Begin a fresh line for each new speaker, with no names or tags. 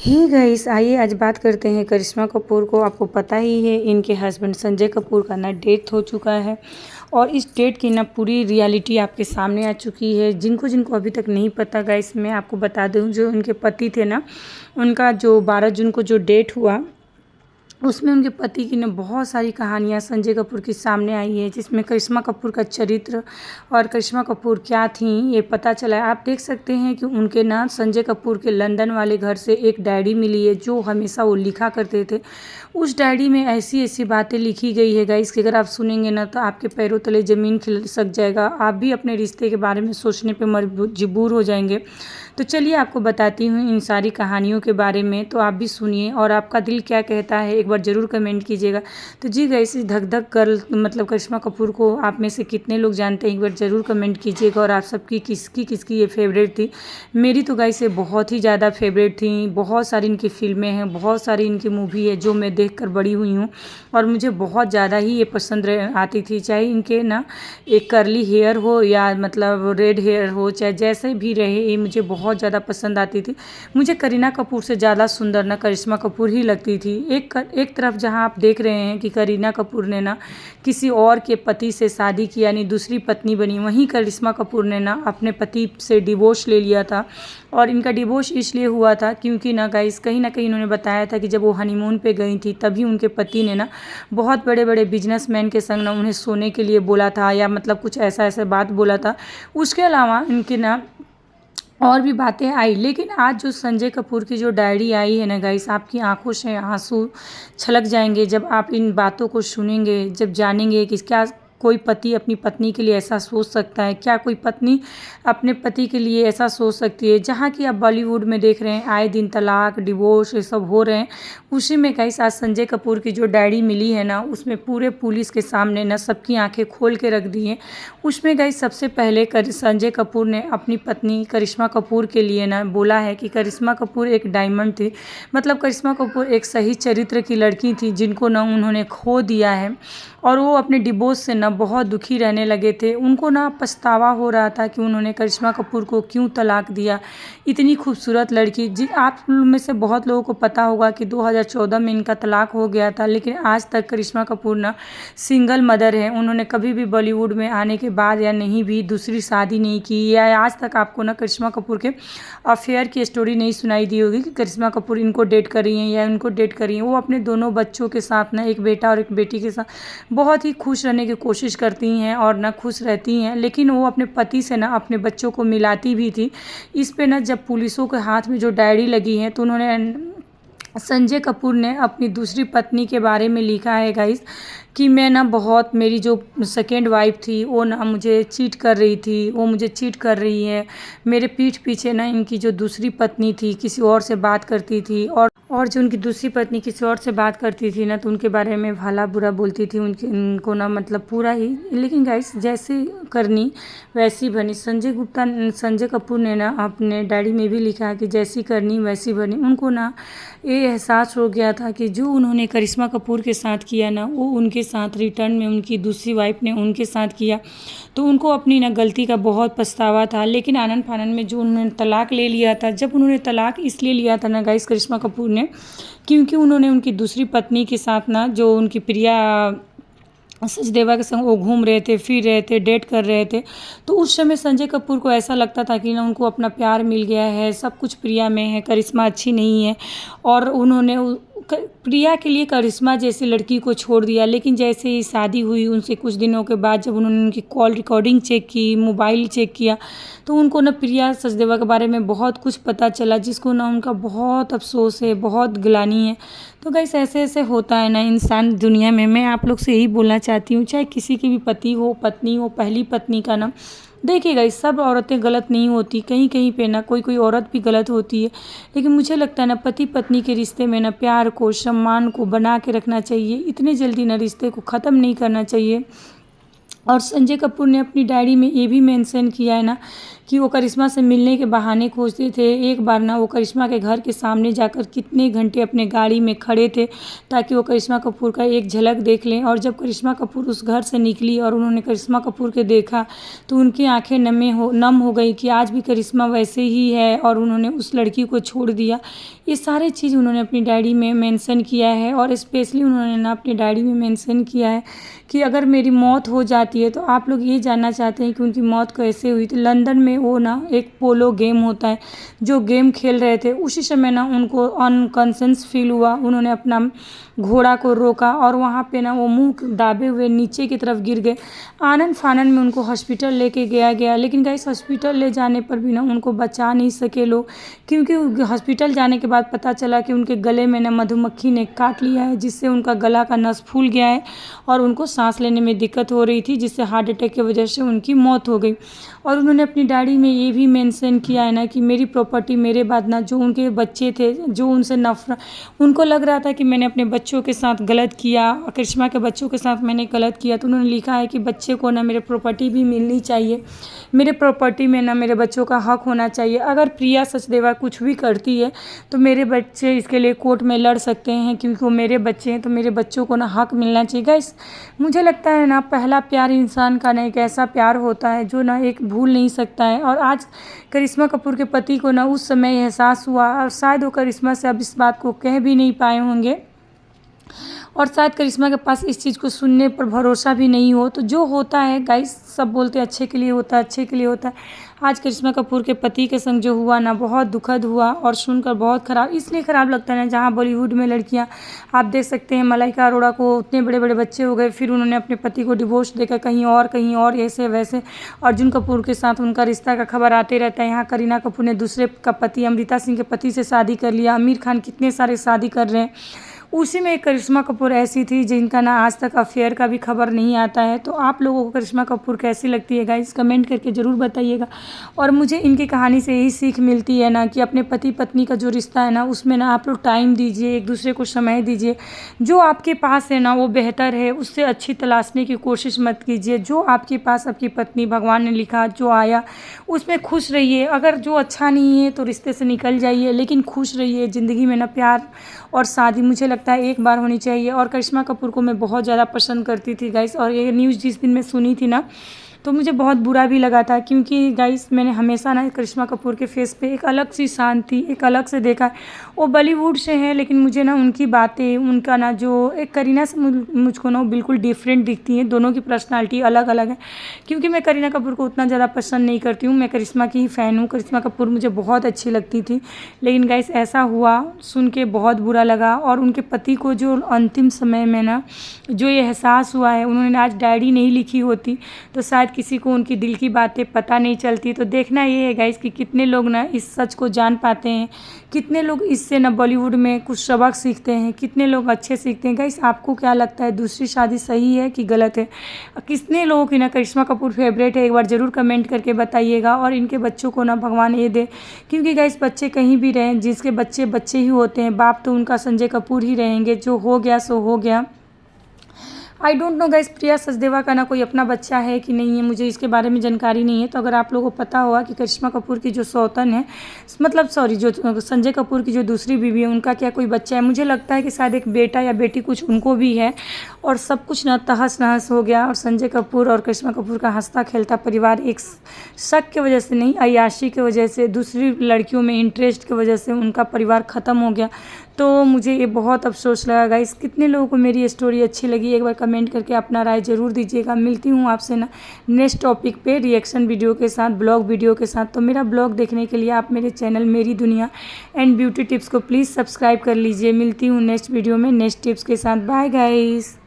Hey guys, आइए आज बात करते हैं करिश्मा कपूर को। आपको पता ही है इनके हस्बैंड संजय कपूर का ना डेथ हो चुका है और इस डेट की ना पूरी रियलिटी आपके सामने आ चुकी है। जिनको जिनको अभी तक नहीं पता गाइस, मैं आपको बता दूं, जो उनके पति थे ना, उनका जो 12 जून को जो डेट हुआ उसमें उनके पति की ना बहुत सारी कहानियाँ संजय कपूर के सामने आई है, जिसमें करिश्मा कपूर का चरित्र और करिश्मा कपूर क्या थी ये पता चला है। आप देख सकते हैं कि उनके ना संजय कपूर के लंदन वाले घर से एक डायरी मिली है जो हमेशा वो लिखा करते थे। उस डायरी में ऐसी ऐसी बातें लिखी गई है गाइस कि अगर आप सुनेंगे ना तो आपके पैरों तले ज़मीन खिसक जाएगा। आप भी अपने रिश्ते के बारे में सोचने पर मजबूर हो जाएंगे। तो चलिए आपको बताती हूँ इन सारी कहानियों के बारे में, तो आप भी सुनिए और आपका दिल क्या कहता है एक बार ज़रूर कमेंट कीजिएगा। तो जी गाइस, धक धक गर्ल मतलब करिश्मा कपूर को आप में से कितने लोग जानते हैं एक बार ज़रूर कमेंट कीजिएगा। और आप सबकी किसकी किसकी ये फेवरेट थी? मेरी तो गाइस ये बहुत ही ज़्यादा फेवरेट थी। बहुत सारी इनकी फिल्में हैं, बहुत सारी इनकी मूवी है जो मैं देख कर बड़ी हुई हूँ और मुझे बहुत ज़्यादा ही ये पसंद आती थी। चाहे इनके ना एक करली हेयर हो या मतलब रेड हेयर हो, चाहे जैसे भी रहे, ये मुझे बहुत ज़्यादा पसंद आती थी। मुझे करीना कपूर से ज़्यादा सुंदर ना करिश्मा कपूर ही लगती थी। एक तरफ जहां आप देख रहे हैं कि करीना कपूर ने ना किसी और के पति से शादी की यानी दूसरी पत्नी बनी, वहीं करिश्मा कपूर ने ना अपने पति से डिवोर्स ले लिया था। और इनका डिवोर्स इसलिए हुआ था क्योंकि ना गाइस कहीं ना कहीं इन्होंने बताया था कि जब वो हनीमून पे गई थी तभी उनके पति ने ना बहुत बड़े बड़े बिजनेसमैन के संग ना उन्हें सोने के लिए बोला था, या मतलब कुछ ऐसा ऐसा बात बोला था। उसके अलावा इनके ना और भी बातें आई। लेकिन आज जो संजय कपूर की जो डायरी आई है ना गाइस, आपकी आंखों से आंसू छलक जाएंगे जब आप इन बातों को सुनेंगे, जब जानेंगे कि क्या कोई पति अपनी पत्नी के लिए ऐसा सोच सकता है, क्या कोई पत्नी अपने पति के लिए ऐसा सोच सकती है। जहाँ की आप बॉलीवुड में देख रहे हैं आए दिन तलाक डिवोर्स ये सब हो रहे हैं, उसी में गाइस आज संजय कपूर की जो डायरी मिली है ना, उसमें पूरे पुलिस के सामने ना सबकी आंखें खोल के रख दी हैं। उसमें गाइस सबसे पहले संजय कपूर ने अपनी पत्नी करिश्मा कपूर के लिए ना बोला है कि करिश्मा कपूर एक डायमंड थी, मतलब करिश्मा कपूर एक सही चरित्र की लड़की थी जिनको ना उन्होंने खो दिया है। और वो अपने डिवोर्स से ना बहुत दुखी रहने लगे थे। उनको ना पछतावा हो रहा था कि उन्होंने करिश्मा कपूर को क्यों तलाक दिया। इतनी खूबसूरत लड़की, जी आप में से बहुत लोगों को पता होगा कि 2014 में इनका तलाक हो गया था, लेकिन आज तक करिश्मा कपूर ना सिंगल मदर है। उन्होंने कभी भी बॉलीवुड में आने के बाद या नहीं भी दूसरी शादी नहीं की, या आज तक आपको ना करिश्मा कपूर के अफेयर की स्टोरी नहीं सुनाई दी होगी कि करिश्मा कपूर इनको डेट कर रही हैं या उनको डेट कर रही हैं। वो अपने दोनों बच्चों के साथ ना, एक बेटा और एक बेटी के साथ बहुत ही खुश रहने की कोशिश करती हैं और ना खुश रहती हैं। लेकिन वो अपने पति से ना अपने बच्चों को मिलाती भी थी। इस पे ना जब पुलिसों के हाथ में जो डायरी लगी है तो उन्होंने संजय कपूर ने अपनी दूसरी पत्नी के बारे में लिखा है गाइस कि मैं ना बहुत, मेरी जो सेकेंड वाइफ थी वो ना मुझे चीट कर रही थी, वो मुझे चीट कर रही है। मेरे पीठ पीछे ना इनकी जो दूसरी पत्नी थी किसी और से बात करती थी, और जो उनकी दूसरी पत्नी किसी और से बात करती थी ना तो उनके बारे में भला बुरा बोलती थी, उनको ना मतलब पूरा ही। लेकिन गाइस जैसे करनी वैसी बनी। संजय कपूर ने ना अपने डायरी में भी लिखा है कि जैसी करनी वैसी बनी। उनको ना ये एहसास हो गया था कि जो उन्होंने करिश्मा कपूर के साथ किया ना, वो उनके साथ रिटर्न में उनकी दूसरी वाइफ ने उनके साथ किया। तो उनको अपनी ना गलती का बहुत पछतावा था। लेकिन आनन फानन में जो उन्होंने तलाक ले लिया था, जब उन्होंने तलाक इसलिए लिया था ना गाइस करिश्मा कपूर ने, क्योंकि उन्होंने उनकी दूसरी पत्नी के साथ ना, जो उनकी प्रिया सचदेवा के संग वो घूम रहे थे, फिर रहे थे, डेट कर रहे थे। तो उस समय संजय कपूर को ऐसा लगता था कि ना उनको अपना प्यार मिल गया है, सब कुछ प्रिया में है, करिश्मा अच्छी नहीं है। और उन्होंने प्रिया के लिए करिश्मा जैसी लड़की को छोड़ दिया। लेकिन जैसे ही शादी हुई उनसे कुछ दिनों के बाद जब उन्होंने उनकी कॉल रिकॉर्डिंग चेक की, मोबाइल चेक किया, तो उनको ना प्रिया सचदेवा के बारे में बहुत कुछ पता चला, जिसको ना उनका बहुत अफसोस है, बहुत ग्लानि है। तो गाइस ऐसे ऐसे होता है ना इंसान दुनिया में। मैं आप लोग से यही बोलना चाहती हूँ, चाहे किसी की भी पति हो पत्नी हो, पहली पत्नी का ना देखिएगा, इस सब औरतें गलत नहीं होती, कहीं कहीं पे ना कोई कोई औरत भी गलत होती है। लेकिन मुझे लगता है ना पति पत्नी के रिश्ते में ना प्यार को सम्मान को बना के रखना चाहिए। इतने जल्दी ना रिश्ते को ख़त्म नहीं करना चाहिए। और संजय कपूर ने अपनी डायरी में ये भी मेंशन किया है ना कि वो करिश्मा से मिलने के बहाने खोजते थे। एक बार ना वो करिश्मा के घर के सामने जाकर कितने घंटे अपने गाड़ी में खड़े थे ताकि वो करिश्मा कपूर का एक झलक देख लें। और जब करिश्मा कपूर उस घर से निकली और उन्होंने करिश्मा कपूर के देखा तो उनकी आंखें नम हो गई कि आज भी करिश्मा वैसे ही है और उन्होंने उस लड़की को छोड़ दिया। ये सारे चीज़ उन्होंने अपनी डायरी में मेंशन किया है। और स्पेशली उन्होंने ना अपनी डायरी में मेंशन किया है कि अगर मेरी मौत हो जाती है तो आप लोग ये जानना चाहते हैं कि उनकी मौत कैसे हुई। तो लंदन में वो ना एक पोलो गेम होता है, जो गेम खेल रहे थे, उसी समय ना उनको अनकॉन्शियस फील हुआ। उन्होंने अपना घोड़ा को रोका और वहाँ पे ना वो मुंह दाबे हुए नीचे की तरफ गिर गए। आनन फानन में उनको हॉस्पिटल लेके गया, लेकिन गाइस हॉस्पिटल ले जाने पर भी ना उनको बचा नहीं सके लोग, क्योंकि हॉस्पिटल जाने के बाद पता चला कि उनके गले में ना मधुमक्खी ने काट लिया है, जिससे उनका गला का नस फूल गया है और उनको सांस लेने में दिक्कत हो रही थी, जिससे हार्ट अटैक की वजह से उनकी मौत हो गई। और उन्होंने अपनी डायरी में ये भी मेंशन किया है ना कि मेरी प्रॉपर्टी मेरे बाद ना जो उनके बच्चे थे, जो उनसे नफरत, उनको लग रहा था कि मैंने अपने बच्चों के साथ गलत किया, करिश्मा के बच्चों के साथ मैंने गलत किया। तो उन्होंने लिखा है कि बच्चे को ना मेरे प्रॉपर्टी भी मिलनी चाहिए, मेरे प्रॉपर्टी में ना मेरे बच्चों का हक होना चाहिए। अगर प्रिया सचदेवा कुछ भी करती है तो मेरे बच्चे इसके लिए कोर्ट में लड़ सकते हैं, क्योंकि वो मेरे बच्चे हैं, तो मेरे बच्चों को ना हक मिलना चाहिए। गाइस मुझे लगता है ना पहला प्यार इंसान का ना एक ऐसा प्यार होता है जो ना एक भूल नहीं सकता है। और आज करिश्मा कपूर के पति को ना उस समय एहसास हुआ और शायद वो करिश्मा से अब इस बात को कह भी नहीं पाए होंगे और शायद करिश्मा के पास इस चीज़ को सुनने पर भरोसा भी नहीं हो। तो जो होता है गाइस, सब बोलते हैं अच्छे के लिए होता है, अच्छे के लिए होता है। आज करिश्मा कपूर के पति के संग जो हुआ ना बहुत दुखद हुआ और सुनकर बहुत ख़राब, इसलिए ख़राब लगता है ना जहाँ बॉलीवुड में लड़कियाँ, आप देख सकते हैं मलाइका अरोड़ा को उतने बड़े बड़े बच्चे हो गए, फिर उन्होंने अपने पति को डिवोर्स देकर कहीं और ऐसे वैसे। अर्जुन कपूर के साथ उनका रिश्ता का खबर आते रहता है। यहाँ करीना कपूर ने दूसरे का पति अमृता सिंह के पति से शादी कर लिया, आमिर खान कितने सारे शादी कर रहे हैं। उसी में एक करिश्मा कपूर ऐसी थी जिनका ना आज तक अफेयर का भी खबर नहीं आता है। तो आप लोगों को करिश्मा कपूर कैसी लगती है गाइस, कमेंट करके ज़रूर बताइएगा। और मुझे इनकी कहानी से यही सीख मिलती है ना कि अपने पति पत्नी का जो रिश्ता है ना उसमें ना आप लोग टाइम दीजिए, एक दूसरे को समय दीजिए। जो आपके पास है ना वो बेहतर है, उससे अच्छी तलाशने की कोशिश मत कीजिए। जो आपके पास आपकी पत्नी भगवान ने लिखा जो आया उसमें खुश रहिए। अगर जो अच्छा नहीं है तो रिश्ते से निकल जाइए, लेकिन खुश रहिए। ज़िंदगी में ना प्यार और शादी मुझे लगता है एक बार होनी चाहिए। और करिश्मा कपूर को मैं बहुत ज़्यादा पसंद करती थी गाइस। और ये न्यूज़ जिस दिन मैं सुनी थी ना तो मुझे बहुत बुरा भी लगा था, क्योंकि गाइस मैंने हमेशा ना करिश्मा कपूर के फेस पे एक अलग सी शांति, एक अलग से देखा है। वो बॉलीवुड से है, लेकिन मुझे ना उनकी बातें, उनका ना जो एक करीना से मुझको ना बिल्कुल डिफरेंट दिखती हैं। दोनों की पर्सनालिटी अलग अलग है, क्योंकि मैं करीना कपूर को उतना ज़्यादा पसंद नहीं करती हूँ। मैं करिश्मा की ही फ़ैन हूँ। करिश्मा कपूर मुझे बहुत अच्छी लगती थी, लेकिन गाइस ऐसा हुआ सुन के बहुत बुरा लगा। और उनके पति को जो अंतिम समय में ना जो ये एहसास हुआ है, उन्होंने आज डायरी नहीं लिखी होती तो शायद किसी को उनकी दिल की बातें पता नहीं चलती। तो देखना ये है गाइस कि कितने लोग ना इस सच को जान पाते हैं, कितने लोग इससे ना बॉलीवुड में कुछ सबक सीखते हैं, कितने लोग अच्छे सीखते हैं। गाइस आपको क्या लगता है, दूसरी शादी सही है कि गलत है? कितने लोगों की ना करिश्मा कपूर फेवरेट है, एक बार ज़रूर कमेंट करके बताइएगा। और इनके बच्चों को ना भगवान ये दे, क्योंकि गाइस बच्चे कहीं भी रहें, जिसके बच्चे बच्चे ही होते हैं, बाप तो उनका संजय कपूर ही रहेंगे। जो हो गया सो हो गया। आई डोंट नो गाइस प्रिया सचदेवा का ना कोई अपना बच्चा है कि नहीं है, मुझे इसके बारे में जानकारी नहीं है। तो अगर आप लोगों को पता होगा कि करिश्मा कपूर की जो सौतन है, मतलब सॉरी जो संजय कपूर की जो दूसरी बीवी है, उनका क्या कोई बच्चा है? मुझे लगता है कि शायद एक बेटा या बेटी कुछ उनको भी है। और सब कुछ ना तहस नहस हो गया। और संजय कपूर और करिश्मा कपूर का हंसता खेलता परिवार एक शक की वजह से नहीं, अय्याशी की वजह से, दूसरी लड़कियों में इंटरेस्ट की वजह से उनका परिवार ख़त्म हो गया। तो मुझे ये बहुत अफसोस लगा गाइस। कितने लोगों को मेरी स्टोरी अच्छी लगी, एक बार कमेंट करके अपना राय ज़रूर दीजिएगा। मिलती हूँ आपसे ना नेक्स्ट टॉपिक पे रिएक्शन वीडियो के साथ, ब्लॉग वीडियो के साथ। तो मेरा ब्लॉग देखने के लिए आप मेरे चैनल मेरी दुनिया एंड ब्यूटी टिप्स को प्लीज़ सब्सक्राइब कर लीजिए। मिलती हूँ नेक्स्ट वीडियो में नेक्स्ट टिप्स के साथ। Bye guys.